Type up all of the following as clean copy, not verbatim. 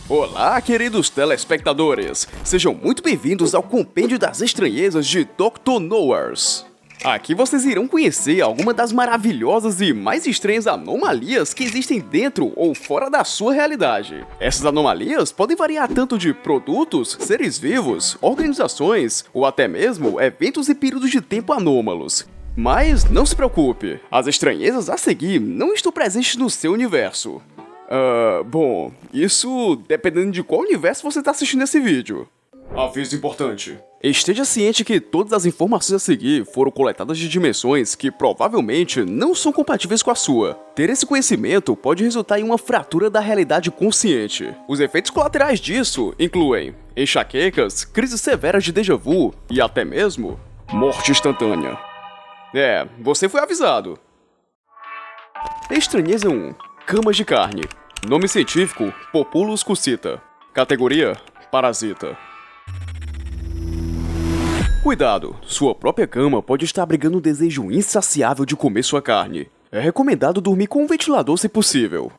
Olá, queridos telespectadores! Sejam muito bem-vindos ao Compêndio das Estranhezas de Dr. Knowers. Aqui vocês irão conhecer algumas das maravilhosas e mais estranhas anomalias que existem dentro ou fora da sua realidade. Essas anomalias podem variar tanto de produtos, seres vivos, organizações ou até mesmo eventos e períodos de tempo anômalos. Mas não se preocupe, as estranhezas a seguir não estão presentes no seu universo. Bom, isso dependendo de qual universo você está assistindo esse vídeo. Aviso importante. Esteja ciente que todas as informações a seguir foram coletadas de dimensões que provavelmente não são compatíveis com a sua. Ter esse conhecimento pode resultar em uma fratura da realidade consciente. Os efeitos colaterais disso incluem enxaquecas, crises severas de déjà vu e até mesmo morte instantânea. Você foi avisado. Estranheza 1. Camas de carne. Nome científico, Populus cucita. Categoria, parasita. Cuidado, sua própria cama pode estar abrigando um desejo insaciável de comer sua carne. É recomendado dormir com um ventilador se possível.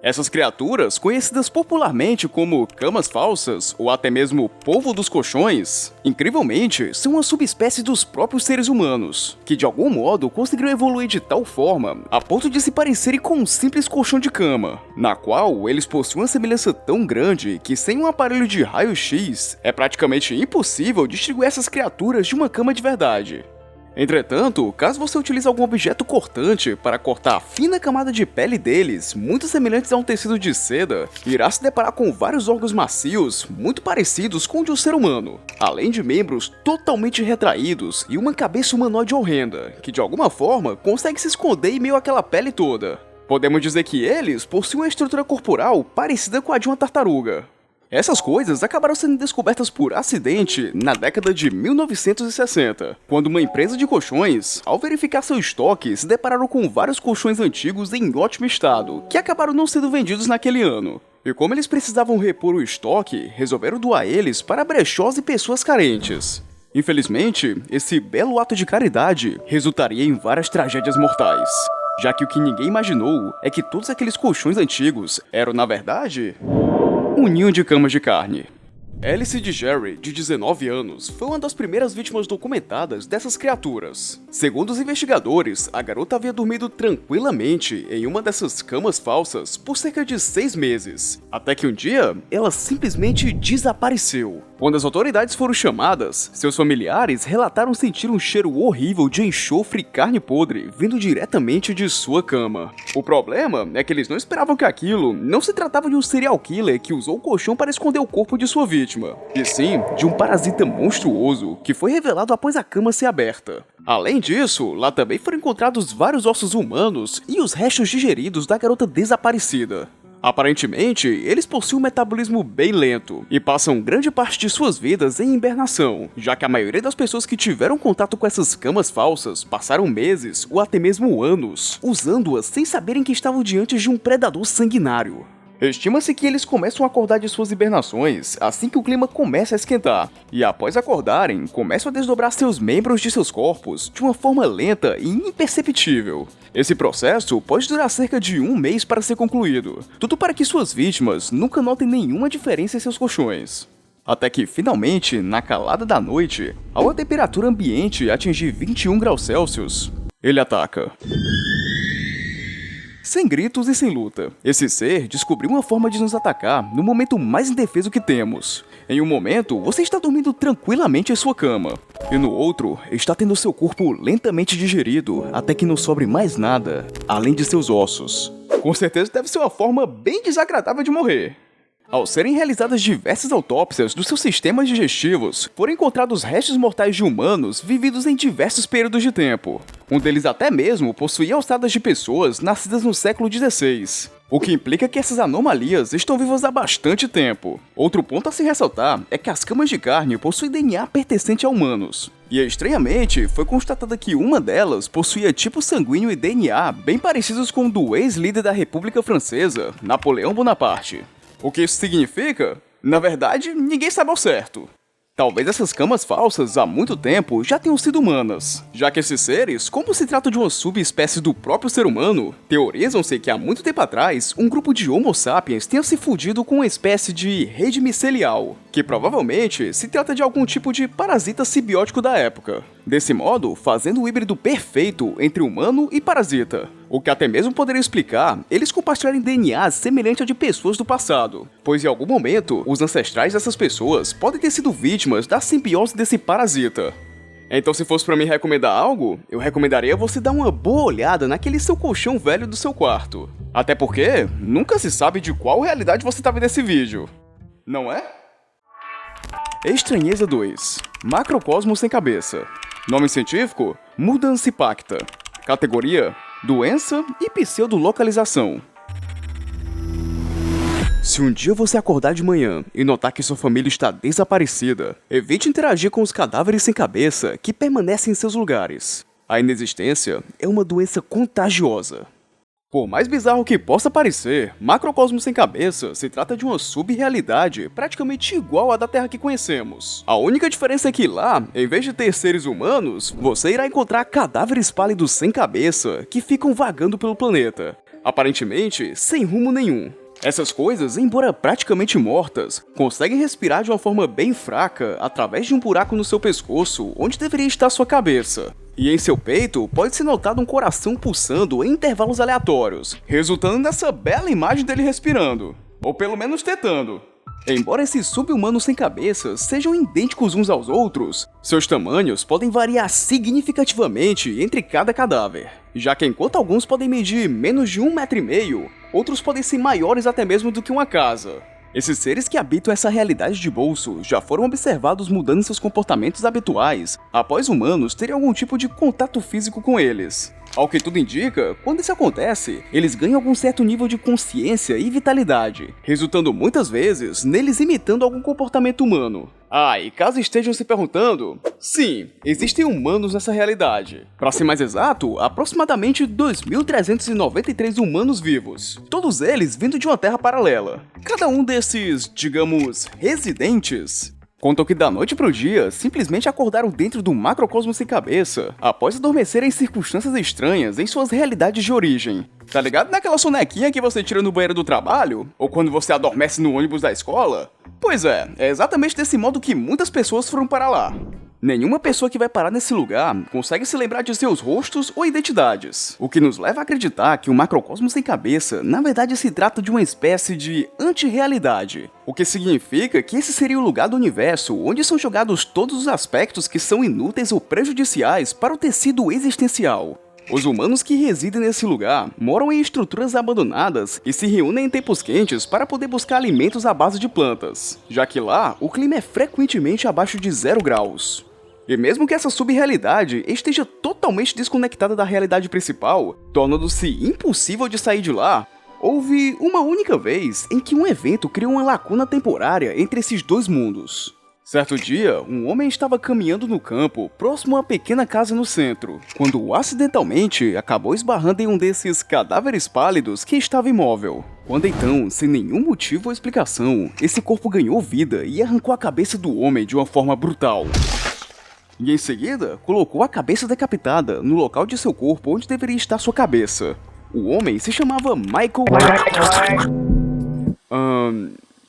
Essas criaturas, conhecidas popularmente como camas falsas ou até mesmo polvo dos colchões, incrivelmente são uma subespécie dos próprios seres humanos, que de algum modo conseguiram evoluir de tal forma a ponto de se parecerem com um simples colchão de cama, na qual eles possuem uma semelhança tão grande que sem um aparelho de raio-x é praticamente impossível distinguir essas criaturas de uma cama de verdade. Entretanto, caso você utilize algum objeto cortante para cortar a fina camada de pele deles, muito semelhantes a um tecido de seda, irá se deparar com vários órgãos macios, muito parecidos com o de um ser humano, além de membros totalmente retraídos e uma cabeça humanoide horrenda, que de alguma forma consegue se esconder em meio àquela pele toda. Podemos dizer que eles possuem uma estrutura corporal parecida com a de uma tartaruga. Essas coisas acabaram sendo descobertas por acidente na década de 1960, quando uma empresa de colchões, ao verificar seu estoque, se depararam com vários colchões antigos em ótimo estado, que acabaram não sendo vendidos naquele ano. E como eles precisavam repor o estoque, resolveram doar eles para brechós e pessoas carentes. Infelizmente, esse belo ato de caridade resultaria em várias tragédias mortais, já que o que ninguém imaginou é que todos aqueles colchões antigos eram, na verdade, um ninho de camas de carne. Alice de Jerry, de 19 anos, foi uma das primeiras vítimas documentadas dessas criaturas. Segundo os investigadores, a garota havia dormido tranquilamente em uma dessas camas falsas por cerca de 6 meses, até que um dia, ela simplesmente desapareceu. Quando as autoridades foram chamadas, seus familiares relataram sentir um cheiro horrível de enxofre e carne podre vindo diretamente de sua cama. O problema é que eles não esperavam que aquilo não se tratava de um serial killer que usou o colchão para esconder o corpo de sua vítima, e sim de um parasita monstruoso que foi revelado após a cama ser aberta. Além disso, lá também foram encontrados vários ossos humanos e os restos digeridos da garota desaparecida. Aparentemente, eles possuem um metabolismo bem lento e passam grande parte de suas vidas em hibernação, já que a maioria das pessoas que tiveram contato com essas camas falsas passaram meses ou até mesmo anos usando-as sem saberem que estavam diante de um predador sanguinário. Estima-se que eles começam a acordar de suas hibernações assim que o clima começa a esquentar, e após acordarem, começam a desdobrar seus membros de seus corpos de uma forma lenta e imperceptível. Esse processo pode durar cerca de 1 mês para ser concluído, tudo para que suas vítimas nunca notem nenhuma diferença em seus colchões. Até que, finalmente, na calada da noite, ao a temperatura ambiente atingir 21 graus Celsius, ele ataca. Sem gritos e sem luta, esse ser descobriu uma forma de nos atacar no momento mais indefeso que temos. Em um momento, você está dormindo tranquilamente em sua cama, e no outro, está tendo seu corpo lentamente digerido até que não sobre mais nada, além de seus ossos. Com certeza deve ser uma forma bem desagradável de morrer. Ao serem realizadas diversas autópsias dos seus sistemas digestivos, foram encontrados restos mortais de humanos vividos em diversos períodos de tempo. Um deles até mesmo possuía ossadas de pessoas nascidas no século XVI, o que implica que essas anomalias estão vivas há bastante tempo. Outro ponto a se ressaltar é que as camas de carne possuem DNA pertencente a humanos. E estranhamente, foi constatada que uma delas possuía tipo sanguíneo e DNA bem parecidos com o do ex-líder da República Francesa, Napoleão Bonaparte. O que isso significa? Na verdade, ninguém sabe ao certo. Talvez essas camas falsas, há muito tempo, já tenham sido humanas, já que esses seres, como se trata de uma subespécie do próprio ser humano, teorizam-se que há muito tempo atrás, um grupo de Homo sapiens tenha se fundido com uma espécie de rede micelial, que provavelmente se trata de algum tipo de parasita simbiótico da época. Desse modo, fazendo o híbrido perfeito entre humano e parasita. O que até mesmo poderia explicar eles compartilharem DNA semelhante a de pessoas do passado, pois em algum momento, os ancestrais dessas pessoas podem ter sido vítimas da simbiose desse parasita. Então, se fosse pra me recomendar algo, eu recomendaria você dar uma boa olhada naquele seu colchão velho do seu quarto. Até porque, nunca se sabe de qual realidade você tá vendo esse vídeo. Não é? Estranheza 2. Macrocosmo sem cabeça. Nome científico? Mudança pacta. Categoria? Doença e pseudolocalização. Se um dia você acordar de manhã e notar que sua família está desaparecida, evite interagir com os cadáveres sem cabeça que permanecem em seus lugares. A inexistência é uma doença contagiosa. Por mais bizarro que possa parecer, Macrocosmo sem cabeça se trata de uma sub-realidade praticamente igual à da Terra que conhecemos. A única diferença é que lá, em vez de ter seres humanos, você irá encontrar cadáveres pálidos sem cabeça que ficam vagando pelo planeta, aparentemente sem rumo nenhum. Essas coisas, embora praticamente mortas, conseguem respirar de uma forma bem fraca através de um buraco no seu pescoço onde deveria estar sua cabeça. E em seu peito pode ser notado um coração pulsando em intervalos aleatórios, resultando nessa bela imagem dele respirando. Ou pelo menos tentando. Embora esses sub-humanos sem cabeça sejam idênticos uns aos outros, seus tamanhos podem variar significativamente entre cada cadáver, já que enquanto alguns podem medir menos de 1,5 metro, outros podem ser maiores até mesmo do que uma casa. Esses seres que habitam essa realidade de bolso já foram observados mudando seus comportamentos habituais após humanos terem algum tipo de contato físico com eles. Ao que tudo indica, quando isso acontece, eles ganham algum certo nível de consciência e vitalidade, resultando muitas vezes neles imitando algum comportamento humano. Ah, e caso estejam se perguntando, sim, existem humanos nessa realidade. Para ser mais exato, aproximadamente 2.393 humanos vivos, todos eles vindo de uma terra paralela. Cada um desses, digamos, residentes, contam que da noite pro dia, simplesmente acordaram dentro do macrocosmo sem cabeça, após adormecerem em circunstâncias estranhas em suas realidades de origem. Tá ligado naquela sonequinha que você tira no banheiro do trabalho? Ou quando você adormece no ônibus da escola? Pois é exatamente desse modo que muitas pessoas foram para lá. Nenhuma pessoa que vai parar nesse lugar consegue se lembrar de seus rostos ou identidades, o que nos leva a acreditar que o macrocosmo sem cabeça na verdade se trata de uma espécie de anti-realidade, o que significa que esse seria o lugar do universo onde são jogados todos os aspectos que são inúteis ou prejudiciais para o tecido existencial. Os humanos que residem nesse lugar moram em estruturas abandonadas e se reúnem em tempos quentes para poder buscar alimentos à base de plantas, já que lá o clima é frequentemente abaixo de 0 graus. E mesmo que essa subrealidade esteja totalmente desconectada da realidade principal, tornando-se impossível de sair de lá, houve uma única vez em que um evento criou uma lacuna temporária entre esses dois mundos. Certo dia, um homem estava caminhando no campo, próximo a uma pequena casa no centro, quando acidentalmente acabou esbarrando em um desses cadáveres pálidos que estava imóvel. Quando então, sem nenhum motivo ou explicação, esse corpo ganhou vida e arrancou a cabeça do homem de uma forma brutal. E em seguida, colocou a cabeça decapitada no local de seu corpo onde deveria estar sua cabeça. O homem se chamava Michael...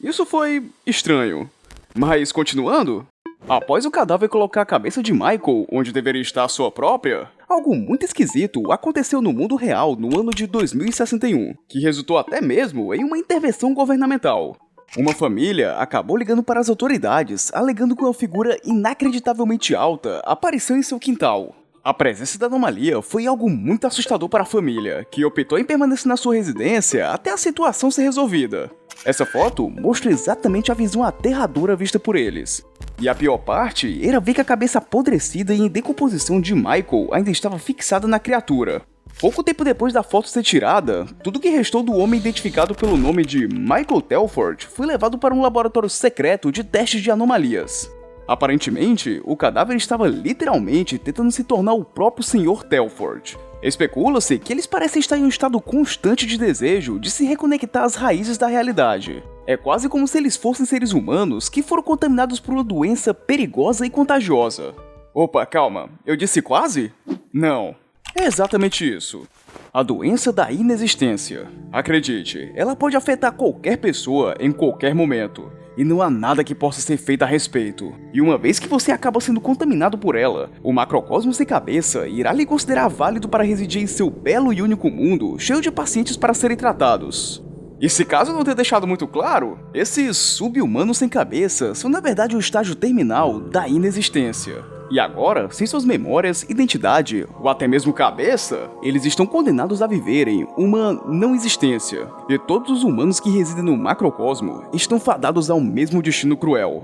Isso foi estranho. Mas, continuando, após o cadáver colocar a cabeça de Michael onde deveria estar a sua própria, algo muito esquisito aconteceu no mundo real no ano de 2061, que resultou até mesmo em uma intervenção governamental. Uma família acabou ligando para as autoridades, alegando que uma figura inacreditavelmente alta apareceu em seu quintal. A presença da anomalia foi algo muito assustador para a família, que optou em permanecer na sua residência até a situação ser resolvida. Essa foto mostra exatamente a visão aterradora vista por eles. E a pior parte era ver que a cabeça apodrecida e em decomposição de Michael ainda estava fixada na criatura. Pouco tempo depois da foto ser tirada, tudo que restou do homem identificado pelo nome de Michael Telford foi levado para um laboratório secreto de testes de anomalias. Aparentemente, o cadáver estava literalmente tentando se tornar o próprio Sr. Telford. Especula-se que eles parecem estar em um estado constante de desejo de se reconectar às raízes da realidade. É quase como se eles fossem seres humanos que foram contaminados por uma doença perigosa e contagiosa. Opa, calma, eu disse quase? Não, é exatamente isso. A doença da inexistência. Acredite, ela pode afetar qualquer pessoa em qualquer momento. E não há nada que possa ser feito a respeito. E uma vez que você acaba sendo contaminado por ela, o macrocosmo sem cabeça irá lhe considerar válido para residir em seu belo e único mundo, cheio de pacientes para serem tratados. E se caso eu não tenha deixado muito claro, esses sub-humanos sem cabeça são na verdade o estágio terminal da inexistência. E agora, sem suas memórias, identidade ou até mesmo cabeça, eles estão condenados a viverem uma não existência. E todos os humanos que residem no macrocosmo estão fadados ao mesmo destino cruel.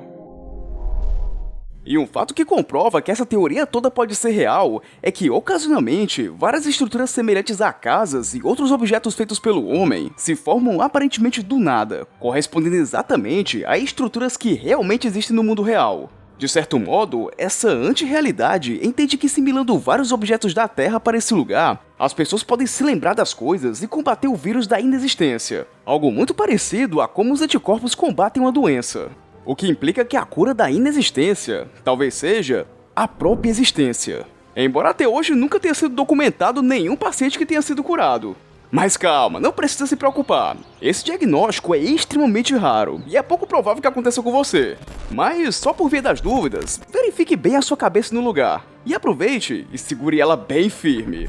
E um fato que comprova que essa teoria toda pode ser real é que, ocasionalmente, várias estruturas semelhantes a casas e outros objetos feitos pelo homem se formam aparentemente do nada, correspondendo exatamente a estruturas que realmente existem no mundo real. De certo modo, essa anti-realidade entende que assimilando vários objetos da Terra para esse lugar, as pessoas podem se lembrar das coisas e combater o vírus da inexistência. Algo muito parecido a como os anticorpos combatem uma doença. O que implica que a cura da inexistência talvez seja a própria existência. Embora até hoje nunca tenha sido documentado nenhum paciente que tenha sido curado. Mas calma, não precisa se preocupar. Esse diagnóstico é extremamente raro e é pouco provável que aconteça com você. Mas, só por via das dúvidas, verifique bem a sua cabeça no lugar. E aproveite e segure ela bem firme.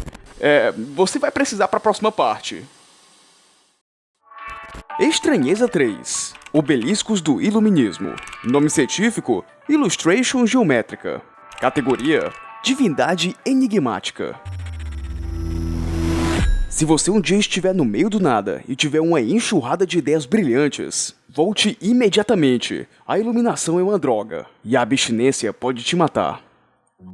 Você vai precisar para a próxima parte. Estranheza 3. Obeliscos do Iluminismo. Nome científico: Illustration Geométrica. Categoria: Divindade Enigmática. Se você um dia estiver no meio do nada e tiver uma enxurrada de ideias brilhantes, volte imediatamente. A iluminação é uma droga, e a abstinência pode te matar.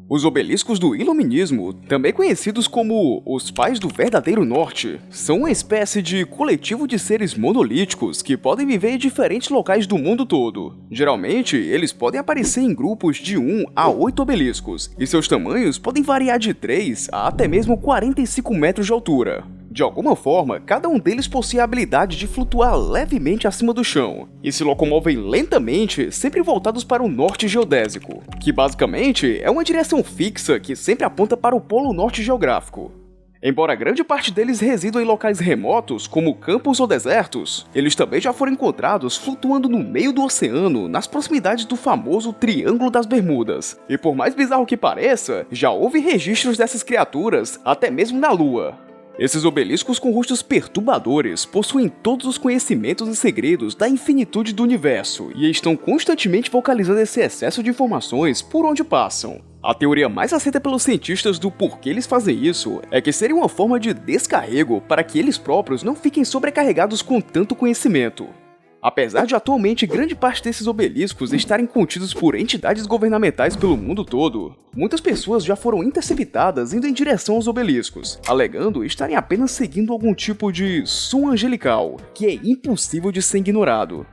Os obeliscos do Iluminismo, também conhecidos como os Pais do Verdadeiro Norte, são uma espécie de coletivo de seres monolíticos que podem viver em diferentes locais do mundo todo. Geralmente, eles podem aparecer em grupos de 1 a 8 obeliscos, e seus tamanhos podem variar de 3 a até mesmo 45 metros de altura. De alguma forma, cada um deles possui a habilidade de flutuar levemente acima do chão, e se locomovem lentamente, sempre voltados para o norte geodésico, que basicamente é uma direção fixa que sempre aponta para o polo norte geográfico. Embora grande parte deles residam em locais remotos, como campos ou desertos, eles também já foram encontrados flutuando no meio do oceano, nas proximidades do famoso Triângulo das Bermudas. E por mais bizarro que pareça, já houve registros dessas criaturas até mesmo na Lua. Esses obeliscos com rostos perturbadores possuem todos os conhecimentos e segredos da infinitude do universo e estão constantemente vocalizando esse excesso de informações por onde passam. A teoria mais aceita pelos cientistas do porquê eles fazem isso é que seria uma forma de descarrego para que eles próprios não fiquem sobrecarregados com tanto conhecimento. Apesar de atualmente grande parte desses obeliscos estarem contidos por entidades governamentais pelo mundo todo, muitas pessoas já foram interceptadas indo em direção aos obeliscos, alegando estarem apenas seguindo algum tipo de som angelical, que é impossível de ser ignorado.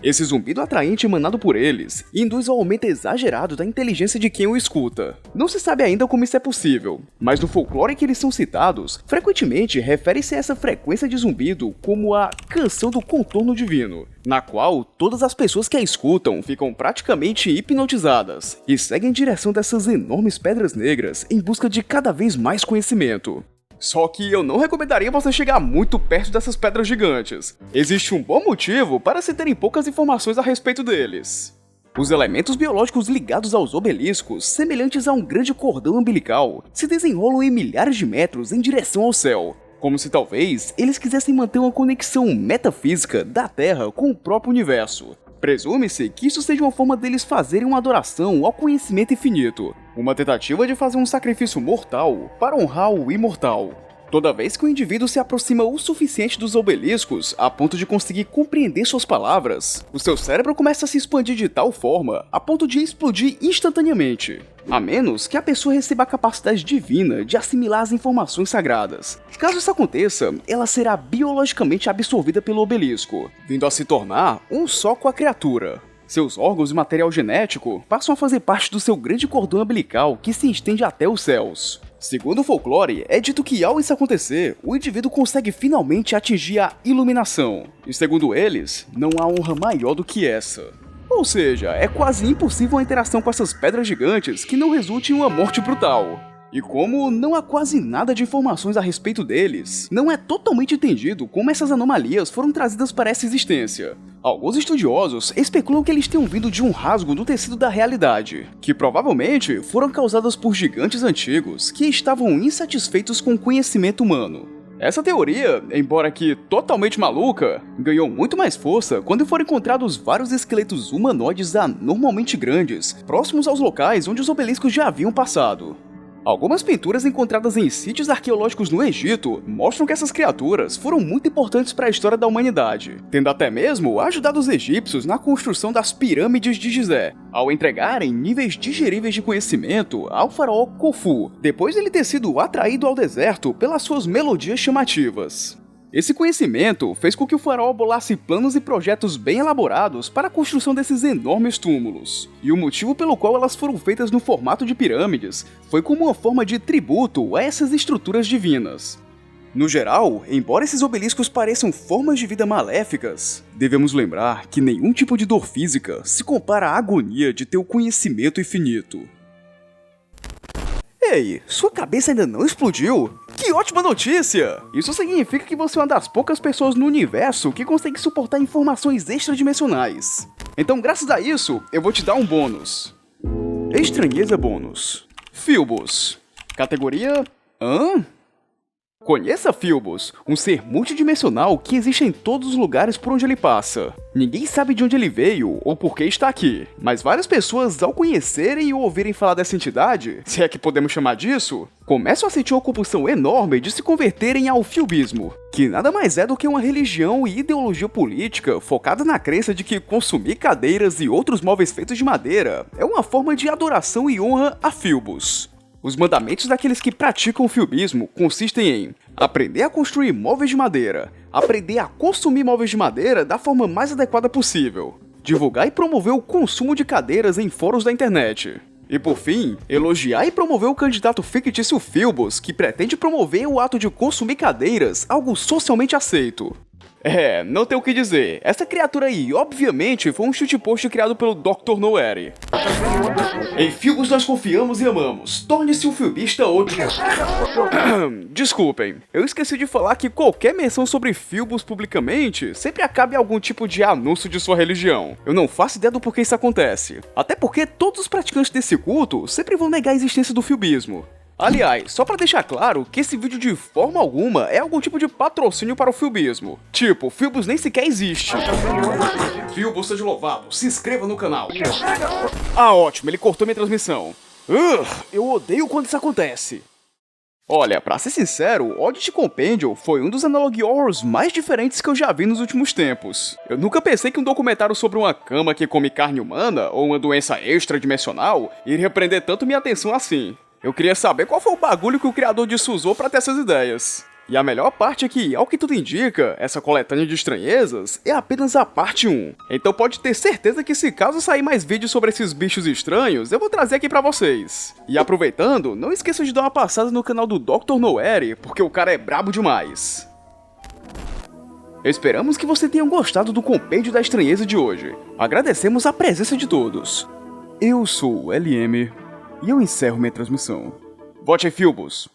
Esse zumbido atraente emanado por eles induz ao aumento exagerado da inteligência de quem o escuta. Não se sabe ainda como isso é possível, mas no folclore em que eles são citados, frequentemente refere-se a essa frequência de zumbido como a Canção do Contorno Divino, na qual todas as pessoas que a escutam ficam praticamente hipnotizadas e seguem em direção dessas enormes pedras negras em busca de cada vez mais conhecimento. Só que eu não recomendaria você chegar muito perto dessas pedras gigantes. Existe um bom motivo para se terem poucas informações a respeito deles. Os elementos biológicos ligados aos obeliscos, semelhantes a um grande cordão umbilical, se desenrolam em milhares de metros em direção ao céu, como se talvez eles quisessem manter uma conexão metafísica da Terra com o próprio universo. Presume-se que isso seja uma forma deles fazerem uma adoração ao conhecimento infinito, uma tentativa de fazer um sacrifício mortal para honrar o imortal. Toda vez que o indivíduo se aproxima o suficiente dos obeliscos a ponto de conseguir compreender suas palavras, o seu cérebro começa a se expandir de tal forma a ponto de explodir instantaneamente, a menos que a pessoa receba a capacidade divina de assimilar as informações sagradas. Caso isso aconteça, ela será biologicamente absorvida pelo obelisco, vindo a se tornar um só com a criatura. Seus órgãos e material genético passam a fazer parte do seu grande cordão umbilical que se estende até os céus. Segundo o folclore, é dito que ao isso acontecer, o indivíduo consegue finalmente atingir a iluminação. E segundo eles, não há honra maior do que essa. Ou seja, é quase impossível a interação com essas pedras gigantes que não resulte em uma morte brutal. E como não há quase nada de informações a respeito deles, não é totalmente entendido como essas anomalias foram trazidas para essa existência. Alguns estudiosos especulam que eles tenham vindo de um rasgo no tecido da realidade, que provavelmente foram causadas por gigantes antigos que estavam insatisfeitos com o conhecimento humano. Essa teoria, embora que totalmente maluca, ganhou muito mais força quando foram encontrados vários esqueletos humanoides anormalmente grandes, próximos aos locais onde os obeliscos já haviam passado. Algumas pinturas encontradas em sítios arqueológicos no Egito mostram que essas criaturas foram muito importantes para a história da humanidade, tendo até mesmo ajudado os egípcios na construção das pirâmides de Gizé, ao entregarem níveis digeríveis de conhecimento ao faraó Khufu, depois de ele ter sido atraído ao deserto pelas suas melodias chamativas. Esse conhecimento fez com que o faraó bolasse planos e projetos bem elaborados para a construção desses enormes túmulos. E o motivo pelo qual elas foram feitas no formato de pirâmides foi como uma forma de tributo a essas estruturas divinas. No geral, embora esses obeliscos pareçam formas de vida maléficas, devemos lembrar que nenhum tipo de dor física se compara à agonia de ter o conhecimento infinito. Ei, sua cabeça ainda não explodiu? Que ótima notícia! Isso significa que você é uma das poucas pessoas no universo que consegue suportar informações extradimensionais. Então, graças a isso, eu vou te dar um bônus. Estranheza bônus. Philbus. Categoria... Hã? Conheça Philbus, um ser multidimensional que existe em todos os lugares por onde ele passa. Ninguém sabe de onde ele veio ou por que está aqui, mas várias pessoas, ao conhecerem ou ouvirem falar dessa entidade, se é que podemos chamar disso, começam a sentir uma compulsão enorme de se converterem ao Philbismo, que nada mais é do que uma religião e ideologia política focada na crença de que consumir cadeiras e outros móveis feitos de madeira é uma forma de adoração e honra a Philbus. Os mandamentos daqueles que praticam o Philbismo consistem em aprender a construir móveis de madeira, aprender a consumir móveis de madeira da forma mais adequada possível, divulgar e promover o consumo de cadeiras em fóruns da internet, e por fim, elogiar e promover o candidato fictício Philbus, que pretende promover o ato de consumir cadeiras, algo socialmente aceito. Não tem o que dizer, essa criatura aí obviamente foi um shitpost criado pelo Dr. Nowhere. Em Philbus nós confiamos e amamos, torne-se um Philbista hoje. Desculpem, eu esqueci de falar que qualquer menção sobre Philbus publicamente sempre acaba em algum tipo de anúncio de sua religião. Eu não faço ideia do porquê isso acontece, até porque todos os praticantes desse culto sempre vão negar a existência do Philbismo. Aliás, só pra deixar claro que esse vídeo de forma alguma é algum tipo de patrocínio para o Philbismo. Tipo, Philbus nem sequer existe. Philbus seja louvado, se inscreva no canal. Ah, ótimo, ele cortou minha transmissão. Eu odeio quando isso acontece. Olha, pra ser sincero, Oddity Compendium foi um dos analog horrors mais diferentes que eu já vi nos últimos tempos. Eu nunca pensei que um documentário sobre uma cama que come carne humana, ou uma doença extradimensional, iria prender tanto minha atenção assim. Eu queria saber qual foi o bagulho que o criador disso usou pra ter essas ideias. E a melhor parte é que, ao que tudo indica, essa coletânea de estranhezas é apenas a parte 1. Então pode ter certeza que se caso sair mais vídeos sobre esses bichos estranhos, eu vou trazer aqui pra vocês. E aproveitando, não esqueça de dar uma passada no canal do Dr. Nowhere, porque o cara é brabo demais. Esperamos que você tenha gostado do compêndio da estranheza de hoje. Agradecemos a presença de todos. Eu sou o LM e eu encerro minha transmissão. Vote em Philbus.